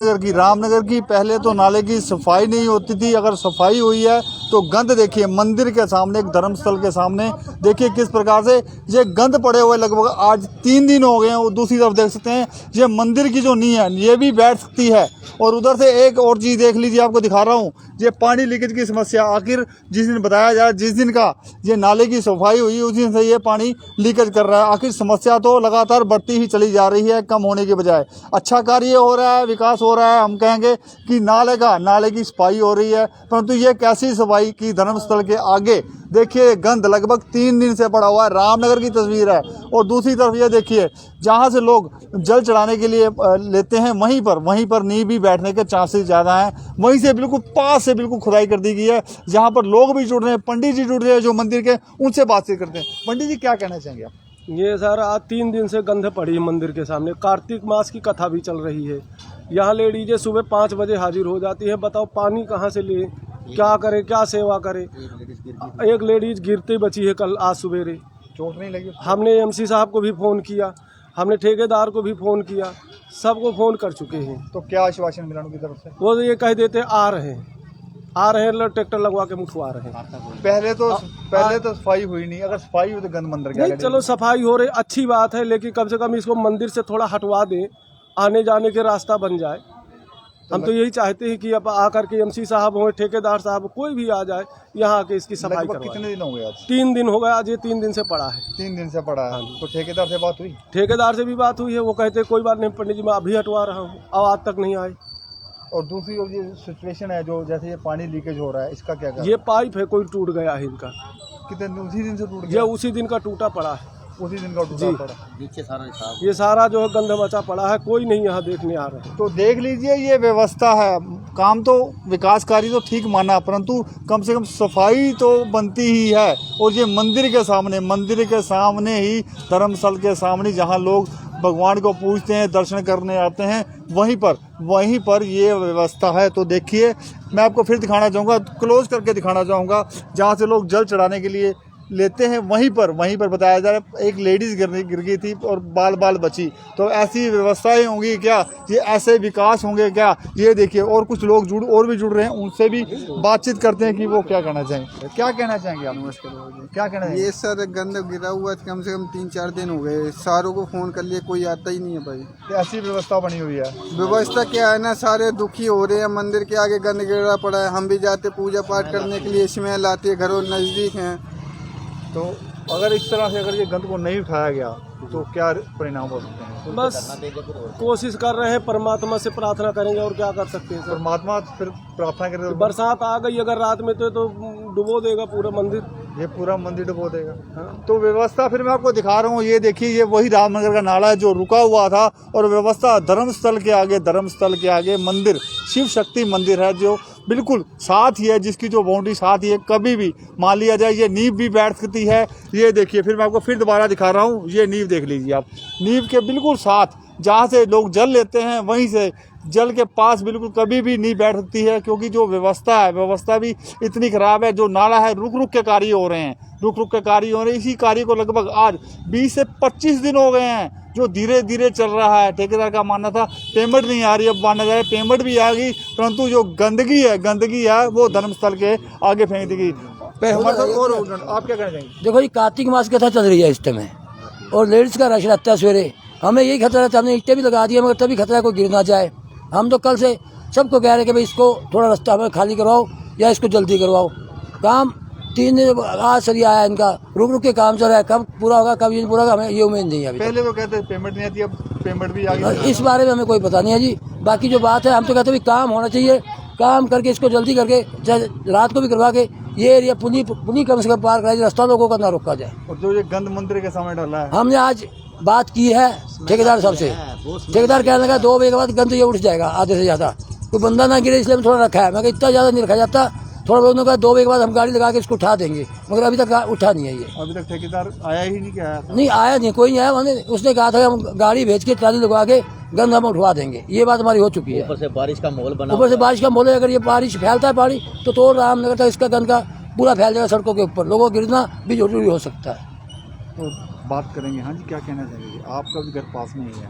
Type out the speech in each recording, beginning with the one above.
रामनगर की पहले तो नाले की सफाई नहीं होती थी। अगर सफाई हुई है तो गंद देखिए, मंदिर के सामने, एक धर्मस्थल के सामने देखिए किस प्रकार से ये गंद पड़े हुए। लगभग आज 3 दिन हो गए हैं। दूसरी तरफ देख सकते हैं ये मंदिर की जो नींव है ये भी बैठ सकती है। और उधर से एक और चीज़ देख लीजिए, आपको दिखा रहा हूँ, ये पानी लीकेज की समस्या। आखिर जिस दिन बताया जाए, जिस दिन का ये नाले की सफाई हुई उस दिन से ये पानी लीकेज कर रहा है। आखिर समस्या तो लगातार बढ़ती ही चली जा रही है, कम होने के बजाय। अच्छा कार्य हो रहा है, विकास हो रहा है, हम कहेंगे कि नाले की सफाई हो रही है, परंतु ये कैसी सफाई की धर्मस्थल के आगे देखिए गंद लगभग 3 दिन से पड़ा हुआ है। रामनगर की तस्वीर है। और दूसरी तरफ ये देखिए, जहाँ से लोग जल चढ़ाने के लिए लेते हैं वहीं पर नींव भी बैठने के चांसेस ज़्यादा हैं। वहीं से बिल्कुल पास से बिल्कुल खुदाई कर दी गई है, जहाँ पर लोग भी जुड़ रहे हैं, पंडित जी जुड़ रहे हैं जो मंदिर के, उनसे बातचीत करते हैं। पंडित जी क्या कहना चाहेंगे आप? ये सर आज 3 दिन से गंध पड़ी है मंदिर के सामने। कार्तिक मास की कथा भी चल रही है। यहाँ लेडीजें सुबह 5 बजे हाजिर हो जाती है। बताओ पानी कहाँ से ले, क्या करे, क्या सेवा करे। एक लेडीज गिरते बची है कल, आज सवेरे। चोट नहीं लगी? हमने एमसी साहब को भी फ़ोन किया, हमने ठेकेदार को भी फ़ोन किया, सबको फ़ोन कर चुके हैं। तो क्या आश्वासन मिला उनकी तरफ से? वो ये कह देते आ रहे हैं, ट्रैक्टर लगवा के मुठवा रहे हैं। पहले तो सफाई हुई नहीं। अगर सफाई हुई तो गंद मंदिर क्या? नहीं, चलो सफाई हो रही अच्छी बात है, लेकिन कम से कम इसको मंदिर से थोड़ा हटवा दें, आने जाने के रास्ता बन जाए। हम तो यही चाहते हैं कि अब आकर के एमसी साहब हो, ठेकेदार साहब, कोई भी आ जाए यहाँ आके इसकी सफाई करवाए। कितने दिन हो गए आज? 3 दिन हो गए। आज ये 3 दिन से पड़ा है। 3 दिन से पड़ा है। तो ठेकेदार से बात हुई? ठेकेदार से भी बात हुई है। वो कहते कोई बात नहीं पंडित जी, मैं अभी हटवा रहा हूँ। अब आज तक नहीं आए। और दूसरी ओर ये सिचुएशन है जो जैसे ये पानी लीकेज हो रहा है, इसका क्या? ये पाइप है, कोई टूट गया है इनका। कितने उसी दिन से टूट ये गया? उसी दिन का टूटा पड़ा है। उसी दिन का टूटा पड़ा। नीचे ये सारा जो है गंद बचा पड़ा है, कोई नहीं यहाँ देखने आ रहा है। तो देख लीजिए ये व्यवस्था है। काम तो विकास कार्य तो ठीक माना, परंतु कम से कम सफाई तो बनती ही है। और ये मंदिर के सामने ही, धर्मस्थल के सामने जहाँ लोग भगवान को पूजते हैं, दर्शन करने आते हैं, वहीं पर ये व्यवस्था है। तो देखिए, मैं आपको फिर दिखाना चाहूँगा, क्लोज करके दिखाना चाहूँगा, जहाँ से लोग जल चढ़ाने के लिए लेते हैं वहीं पर बताया जा रहा है एक लेडीज़ गिर गई थी और बाल बची। तो ऐसी व्यवस्थाएं होंगी क्या? ये ऐसे विकास होंगे क्या? ये देखिए, और कुछ लोग और भी जुड़ रहे हैं, उनसे भी बातचीत करते हैं कि वो क्या कहना चाहेंगे। क्या कहना चाहेंगे आप? नमस्कार, क्या कहना चाहेंगे? ये सर गंद गिरा हुआ कम से कम 3-4 दिन हो गए। सारों को फ़ोन कर लिए, कोई आता ही नहीं है भाई। ऐसी व्यवस्था बनी हुई है। व्यवस्था क्या है ना, सारे दुखी हो रहे हैं। मंदिर के आगे गंद गिरा पड़ा है। हम भी जाते पूजा पाठ करने के लिए, स्मेल आती है, घरों नज़दीक हैं। तो अगर इस तरह से अगर ये गंद को नहीं उठाया गया तो क्या परिणाम हो सकते हैं? बस कोशिश कर रहे हैं, परमात्मा से प्रार्थना करेंगे और क्या कर सकते हैं सर। परमात्मा फिर प्रार्थना करें। बरसात आ गई अगर रात में तो डुबो देगा पूरा मंदिर। ये पूरा मंदिर डुबो देगा। हाँ। तो व्यवस्था फिर मैं आपको दिखा रहा हूँ। ये देखिए, ये वही रामनगर का नाला है जो रुका हुआ था। और व्यवस्था धर्मस्थल के आगे मंदिर, शिव शक्ति मंदिर है जो बिल्कुल साथ ही है, जिसकी जो बाउंड्री साथ ही है। कभी भी मान लिया जाए ये नींव भी बैठ सकती है। ये देखिए, फिर मैं आपको फिर दोबारा दिखा रहा हूँ। ये नींव देख लीजिए आप, नींव के बिल्कुल साथ जहाँ से लोग जल लेते हैं, वहीं से जल के पास बिल्कुल कभी भी नहीं बैठ सकती है। क्योंकि जो व्यवस्था भी इतनी ख़राब है। जो नाला है, रुक के कार्य हो रहे हैं। इसी कार्य को लगभग आज 20 से 25 दिन हो गए हैं जो धीरे धीरे चल रहा है। ठेकेदार का मानना था पेमेंट नहीं आ रही, अब माना जाए पेमेंट भी आ गई, परंतु जो गंदगी है वो धर्मस्थल के आगे फेंक दी गई। और आप क्या कहना चाहेंगे? देखो जी, कार्तिक मास की कथा चल रही है इस समय, और लेडीज़ का रश रहता है सवेरे। हमें यही खतरा रहता है, हमने ईंटें भी लगा दी है, मगर तभी खतरा है कोई गिर ना जाए। हम तो कल से सबको कह रहे हैं कि भाई इसको थोड़ा रास्ता हमें खाली करवाओ या इसको जल्दी करवाओ। काम 3 दिन आज सरिया आया इनका, रुक के काम चल रहा है। कब पूरा होगा, कब ये पूरा होगा, हमें ये उम्मीद नहीं है। पहले तो कहते पेमेंट नहीं आती, अब पेमेंट भी आ गई। इस बारे में हमें कोई पता नहीं है जी। बाकी जो बात है, हम तो कहते हैं काम होना चाहिए, काम करके इसको जल्दी करके, चाहे रात को भी करवा के ये एरिया पुनी कम से कम पार कराई, रास्ता लोगों का ना रोका जाए। और जो ये गंद मंदिर के सामने डाला है, हमने आज बात की है ठेकेदार साहब से। ठेकेदार कहने लगा 2 बजे के बाद गंद ये उठ जाएगा, आधे से ज़्यादा। कोई बंदा ना गिरे इसलिए थोड़ा रखा है। मैं इतना ज़्यादा नहीं रखा जाता, थोड़ा बहुत उन्होंने कहा 2 बजे के बाद हम गाड़ी लगा के इसको उठा देंगे, मगर अभी तक उठा नहीं है ये। अभी तक ठेकेदार आया ही नहीं? क्या नहीं आया, नहीं कोई नहीं आया। उसने कहा था कि हम गाड़ी भेज के ट्राली लगवा के गंद हम उठवा देंगे। ये बात हमारी हो चुकी है। ऊपर से बारिश का माहौल है। अगर ये बारिश फैलता है पानी तो रामनगर तक इसका गंद का पूरा फैल जाएगा सड़कों के ऊपर, लोगों को गिरना भी जरूरी हो सकता है। तो बात करेंगे। हाँ जी, क्या कहना चाहेंगे? आपका भी घर पास में ही है।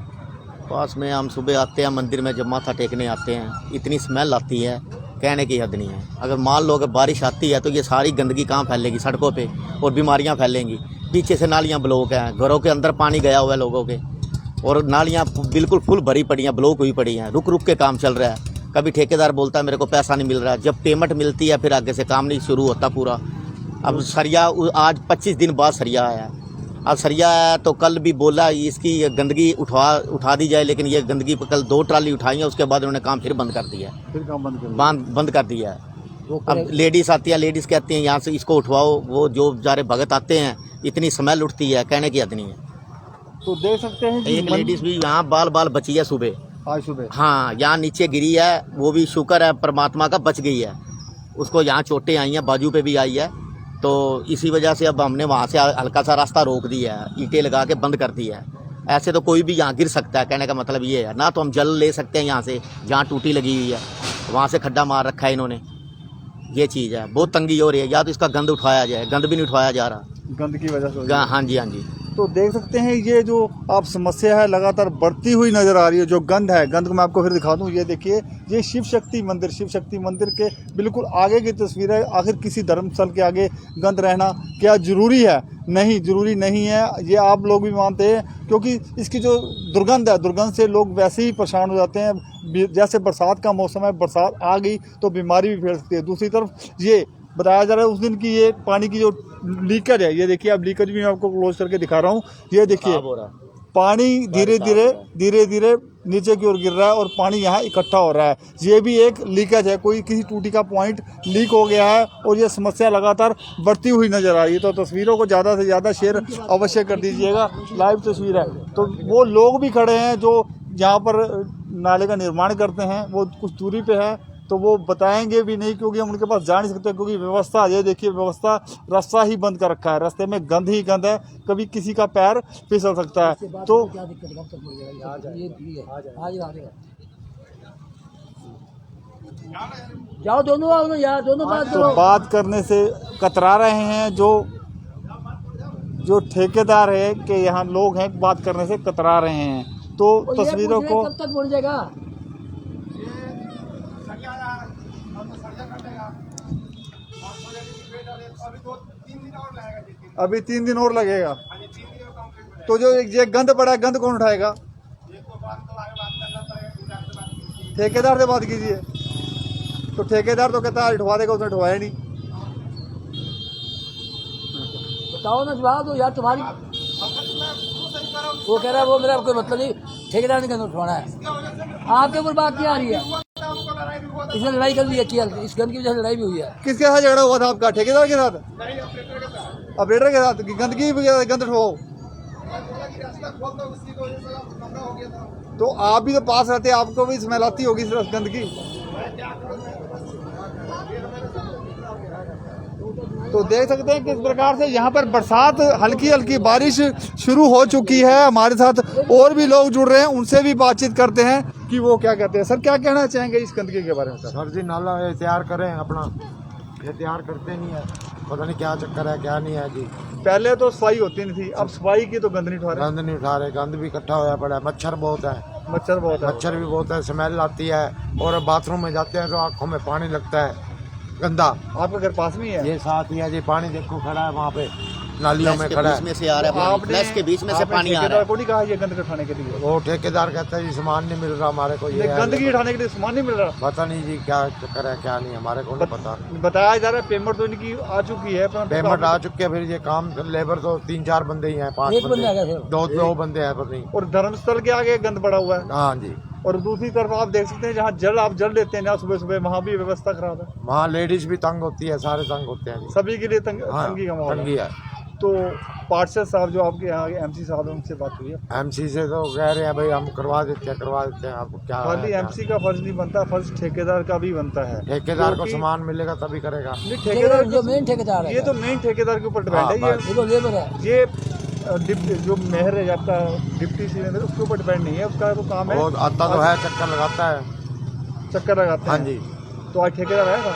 पास में हम सुबह आते हैं मंदिर में, जब माथा टेकने आते हैं, इतनी स्मेल आती है, कहने की हद नहीं है। अगर मान लो अगर बारिश आती है तो ये सारी गंदगी कहाँ फैलेगी? सड़कों पे, और बीमारियाँ फैलेंगी। पीछे से नालियाँ ब्लॉक हैं, घरों के अंदर पानी गया हुआ है लोगों के, और नालियाँ बिल्कुल फुल भरी पड़ी हैं, ब्लॉक हुई पड़ी हैं। रुक रुक के काम चल रहा है। कभी ठेकेदार बोलता है मेरे को पैसा नहीं मिल रहा है, जब पेमेंट मिलती है फिर आगे से काम नहीं शुरू होता पूरा। अब सरिया आज 25 दिन बाद सरिया आया है। अब सरिया आया तो कल भी बोला इसकी ये गंदगी उठा दी जाए, लेकिन ये गंदगी कल 2 ट्राली उठाई है, उसके बाद उन्होंने काम फिर बंद कर दिया है। फिर काम बंद कर दिया है। अब लेडीज़ आती है, लेडीज़ कहती हैं यहाँ से इसको उठवाओ, वो जो बेचारे भगत आते हैं, इतनी स्मेल उठती है, कहने की हद नहीं है। तो देख सकते हैं कि एक लेडीज़ भी यहाँ बाल बची है सुबह, आज सुबह। हाँ, यहाँ नीचे गिरी है, वो भी शुक्र है परमात्मा का, बच गई है। उसको यहाँ चोटें आई हैं, बाजू पे भी आई है, तो इसी वजह से अब हमने वहाँ से हल्का सा रास्ता रोक दिया है, ईंटें लगा के बंद कर दिया है। ऐसे तो कोई भी यहाँ गिर सकता है, कहने का मतलब ये है। ना तो हम जल ले सकते हैं यहाँ से, जहाँ टूटी लगी हुई है वहाँ से खड्डा मार रखा है इन्होंने, ये चीज़ है। बहुत तंगी हो रही है, या तो इसका गंद उठाया जाए, गंद भी नहीं उठाया जा रहा, गंद की वजह से। हाँ जी, हाँ जी। तो देख सकते हैं ये जो आप समस्या है लगातार बढ़ती हुई नजर आ रही है। जो गंद है, गंद को मैं आपको फिर दिखा दूं, ये देखिए, ये शिव शक्ति मंदिर के बिल्कुल आगे की तस्वीर है। आखिर किसी धर्मस्थल के आगे गंद रहना क्या जरूरी है? नहीं, जरूरी नहीं है, ये आप लोग भी मानते हैं, क्योंकि इसकी जो दुर्गंध है, दुर्गंध से लोग वैसे ही परेशान हो जाते हैं। जैसे बरसात का मौसम है, बरसात आ गई तो बीमारी भी फैल सकती है। दूसरी तरफ ये बताया जा रहा है उस दिन की ये पानी की जो लीकेज है, ये देखिए, अब लीकेज भी मैं आपको क्लोज करके दिखा रहा हूँ। ये देखिए, पानी धीरे धीरे नीचे की ओर गिर रहा है और पानी यहाँ इकट्ठा हो रहा है। ये भी एक लीकेज है, कोई किसी टूटी का पॉइंट लीक हो गया है और ये समस्या लगातार बढ़ती हुई नजर आ रही है। तो तस्वीरों को ज़्यादा से ज़्यादा शेयर अवश्य कर दीजिएगा। लाइव तस्वीर है, तो वो लोग भी खड़े हैं जो यहाँ पर नाले का निर्माण करते हैं, वो कुछ दूरी पे है, तो वो बताएंगे भी नहीं, क्योंकि हम उनके पास जा नहीं सकते, क्योंकि व्यवस्था, ये देखिए, व्यवस्था, रास्ता ही बंद कर रखा है। रास्ते में गंद ही गंद है, कभी किसी का पैर फिसल सकता है। तो जाओ दोनों, आओ ना यार, दोनों बात तो करो। बात करने से कतरा रहे हैं जो ठेकेदार है कि यहाँ लोग हैं, बात करने से कतरा रहे हैं। तो तस्वीरों को कब तक बन जाएगा? अभी 3 दिन और लगेगा। तो जो ये गंद पड़ा है, गंद कौन उठाएगा? ठेकेदार से बात कीजिए। तो ठेकेदार तो कहता है उठवा देगा, उसने उठवाया नहीं। बताओ ना, जवाब दो यार। तुम्हारी वो कह रहा है वो मेरा कोई मतलब नहीं, ठेकेदार ने गंद उठवाना है। आपके ऊपर बात नहीं आ रही है। इसने लड़ाई कर ली है, इस गंद की वजह से लड़ाई भी हुई है। किसके साथ झगड़ा हुआ था आपका? ठेकेदार के साथ, ऑपरेटर के साथ? गंदगी गंद उठवाओ। तो आप भी तो पास रहते, आपको भी स्मेल आती होगी इस गंदगी। तो देख सकते हैं किस प्रकार से यहाँ पर बरसात, हल्की हल्की बारिश शुरू हो चुकी है। हमारे साथ और भी लोग जुड़ रहे हैं, उनसे भी बातचीत करते हैं कि वो क्या कहते हैं। सर, क्या कहना चाहेंगे इस गंदगी के बारे में? सर जी, नाला ये तैयार करें अपना, ये तैयार करते नहीं है, पता नहीं क्या चक्कर है, क्या नहीं है जी। पहले तो सफाई होती नहीं थी, अब सफाई की तो गंद नहीं उठा रहे। गंद नहीं उठा रहे, गंद भी इकट्ठा होया पड़ा है। मच्छर बहुत है, मच्छर भी बहुत है, स्मेल आती है, और बाथरूम में जाते हैं तो आंखों में पानी लगता है गंदा। आपका घर पास में ही है? ये साथ ही है जी, पानी देखो खड़ा है वहाँ पे, नालियों में खड़ा है। में से आ रहा है, फ्लैश के बीच में से पानी आ रहा है। को नहीं कहा ये गंद उठाने के लिए? वो ठेकेदार कहता है जी सामान नहीं मिल रहा हमारे को, ये गंदगी उठाने के लिए सामान नहीं मिल रहा। पता नहीं जी क्या चक्कर है, क्या नहीं, हमारे को नहीं पता। बताया जा रहा है पेमेंट तो इनकी आ चुकी है, पेमेंट आ चुकी है, फिर ये काम लेबर तो 3-4 बंदे ही हैं, 5 बंदे, दो बंदे हैं पर नहीं। और धर्मस्थल के आगे गंद पड़ा हुआ है। हाँ जी। और दूसरी तरफ आप देख सकते हैं जहाँ आप जल लेते हैं ना सुबह सुबह, वहाँ भी व्यवस्था खराब है। वहाँ लेडीज भी तंग होती है, सारे तंग होते हैं जी। सभी के लिए तंगी का माहौल है। तो पार्षद साहब जो आपके यहाँ एमसी साहब है, उनसे बात हुई है? एमसी से तो कह रहे हैं भाई हम करवा देते हैं, आपको क्या। खाली एमसी का फर्ज नहीं बनता, फर्ज ठेकेदार का भी बनता है। ठेकेदार को सामान मिलेगा तभी करेगा। ठेकेदार जो मेन ठेकेदार है, ये तो मेन ठेकेदार के ऊपर डिपेंड है। ये तो लेबर है। ये जो मेयर है आपका, डिप्टी सीएम, उसके ऊपर डिपेंड नहीं है, उसका तो काम है। वो आता तो है, चक्कर लगाता है, चक्कर लगाते हैं। हाँ जी। तो आज ठेकेदार आएगा?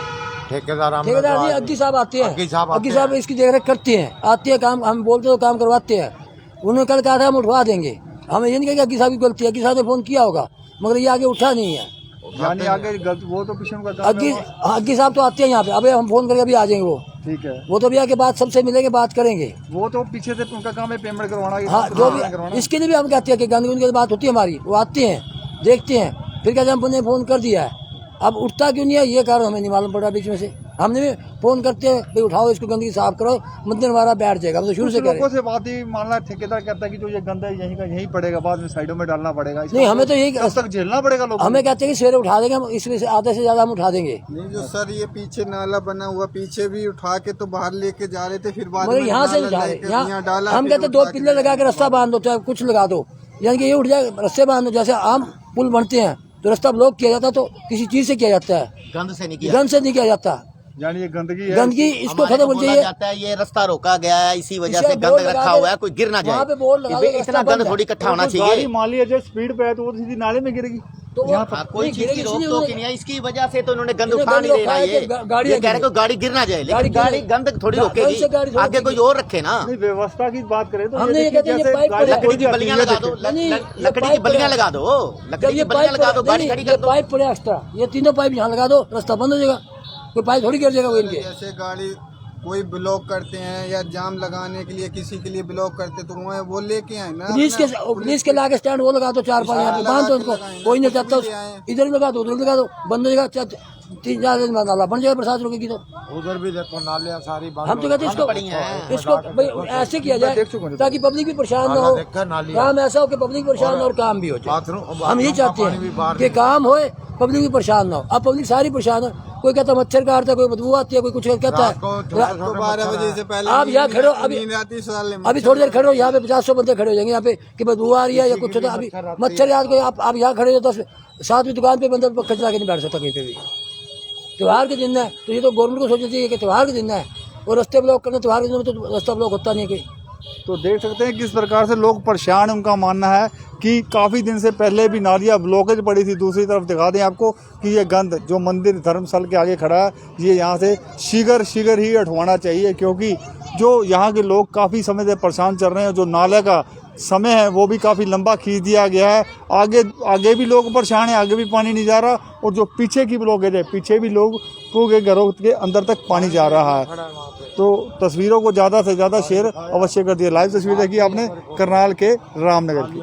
ठेकेदार जी अग्गी साहब आते हैं, अग्गी साहब इसकी देखरेख करते हैं, आते हैं, काम हम बोलते हो काम करवाते हैं। उन्होंने कल कहा था हम उठवा देंगे, हमें ये नहीं कहेगा अग्गी साहब की गलती है, अग्गी साहब ने फोन किया होगा मगर ये आगे उठा नहीं है। यानी आगे वो तो पीछे उनका काम अग्गी साहब तो आते हैं यहाँ पे, अबे हम फोन करके अभी आ जाएंगे वो, ठीक है, वो तो भी आके बात सबसे मिलेंगे, बात करेंगे। वो तो पीछे से उनका काम है पेमेंट करवाना। हाँ जो भी, इसके लिए भी हम कहते हैं कि गंदगी उनके बात होती है हमारी, वो आते हैं देखते हैं, फिर कहते हैं हमने फोन कर दिया है, अब उठता क्यों नहीं है ये कारण हमें नहीं मालूम पड़ा। बीच में से हमने भी फोन करते हैं भाई उठाओ इसको, गंदगी साफ करो, मंदिर हमारा बैठ जाएगा। हम तो शुरू से कह रहे हैं। से बात ही मानना, ठेकेदार कहता है कि जो ये गंदा है यहीं का यहीं पड़ेगा, बाद में साइडों में डालना पड़ेगा। नहीं हमें तो यही तब तक झेलना पड़ेगा लोगों को। हमें कहते हैं कि सवेरे उठा देंगे हम, इसमें से आधे से ज्यादा हम उठा देंगे। नहीं जो सर ये पीछे नाला बना हुआ, पीछे भी उठा के तो बाहर लेके जा रहे थे, फिर बाद मगर में यहाँ से नाला उठा लेके रहे, यहाँ यहाँ डाला, हम फिर कहते दो उठा के पिल्ले लगा के रास्ता बांध दो, चाहे कुछ लगा दो, यानी कि ये उठ जाए, रस्ते बांध दो। जैसे आम पुल बनते हैं तो रास्ता ब्लॉक किया जाता है, तो किसी चीज से किया जाता है, गंद से नहीं किया, गंद से नहीं किया जाता। यानी ये गंदगी है, गंदगी इसको हमारे खत्म को होनी बोला चाहिए। जाता है ये रास्ता रोका गया है, इसी वजह इसे से बोर्ड गंद लगा रखा दे, हुआ है, कोई गिर ना वहाँ पे बोर्ड लगा जाए। दो, इतना रास्ता गंद बंद थोड़ी इकट्ठा होना गाड़ी चाहिए। मान लिया जब स्पीड पे है तो वो सीधी नाले में गिरेगी। तो वो हाँ, कोई नहीं चीज की गिरेगी, रोक इसलिए टोक उन्होंने- नहीं है, इसकी वजह से तो इन्होंने गंद इन्होंने उठा नहीं गंद देना। उठाया ये कि गाड़ी ये कह रहे गिरे। को गाड़ी गिर ना जाए, गाड़ी लेकिन गाड़ी गिरे। गंद थोड़ी गंद से गाड़ी रोकेगी, थोड़ी आगे कोई और रखे ना। नहीं, व्यवस्था की बात करें तो हमने ये देखिए कहते हैं ये जैसे पाइप गाड़ी पड़ा है, लकड़ी की कोई बल्लियां जाती है, लगा दो, नहीं, ये लकड़ी की पाइप बल्लियां पड़ा- लगा दो, जब लकड़ी ये की बल्लियां लगा दो, गाड़ी नहीं, खड़ी ये कर दो। पाइप पड़े एक्स्ट्रा, ये तीनों पाइप यहाँ लगा दो, रास्ता बंद हो जाएगा, कोई पाइप थोड़ी गिर जाएगा वो इनके। जैसे गाड़ी कोई ब्लॉक करते हैं या जाम लगाने के लिए किसी के लिए ब्लॉक करते तो वो लेके आए ना, पुलिस के लाके स्टैंड वो लगा दो, 4-5 यहाँ पे बांध दो उनको, कोई नहीं चाहता इधर लगा दो उधर लगा दो, बंद हो जाएगा, 3-4 दिन बाद नाला बन जाएगा, बरसात रुकेगी तो। उधर भी देखो नालियाँ सारी बंद हम तो कहते हैं इसको भाई ऐसे किया जाए ताकि पब्लिक भी परेशान ना हो, काम ऐसा हो कि पब्लिक परेशान हो और काम भी हो जाए। हम यही चाहते हैं कि काम होए, पब्लिक भी परेशान ना हो। अब पब्लिक सारी परेशान है, कोई कहता है मच्छर काटता है, कोई बदबू आती है, कोई कुछ कहता है। 12 बजे से पहले आप यहाँ खड़े हो, अभी थोड़ी देर खड़े हो, यहाँ पे 50-100 बंदे खड़े हो जाएंगे यहाँ पे कि बदबू आ रही है या कुछ होता है। अभी मच्छर याद कोई आप यहाँ खड़े हो, 10-7 दुकान पे बंदा कचरा के नहीं बैठ सकता कहीं पे भी। त्योहार के दिन है तो ये तो गवर्नमेंट को सोचना चाहिए कि त्योहार के दिन है, और रास्ते ब्लॉक करना, त्योहार के दिन में तो रास्ता ब्लॉक होता नहीं है कहीं। तो देख सकते हैं किस प्रकार से लोग परेशान हैं। उनका मानना है कि काफ़ी दिन से पहले भी नालियाँ ब्लॉकेज पड़ी थी। दूसरी तरफ दिखा दें आपको कि ये गंद जो मंदिर धर्मस्थल के आगे खड़ा है, ये यहाँ से शीघ्र ही हटवाना चाहिए, क्योंकि जो यहाँ के लोग काफ़ी समय से परेशान चल रहे हैं। जो नाले का समय है वो भी काफ़ी लंबा खींच दिया गया है, आगे भी लोग परेशान हैं, आगे भी पानी नहीं जा रहा, और जो पीछे की ब्लॉकेज है, पीछे भी लोग के घरों के अंदर तक पानी जा रहा है। तो तस्वीरों को ज़्यादा से ज़्यादा शेयर अवश्य कर दिए। लाइव तस्वीर देखी आपने करनाल के रामनगर की।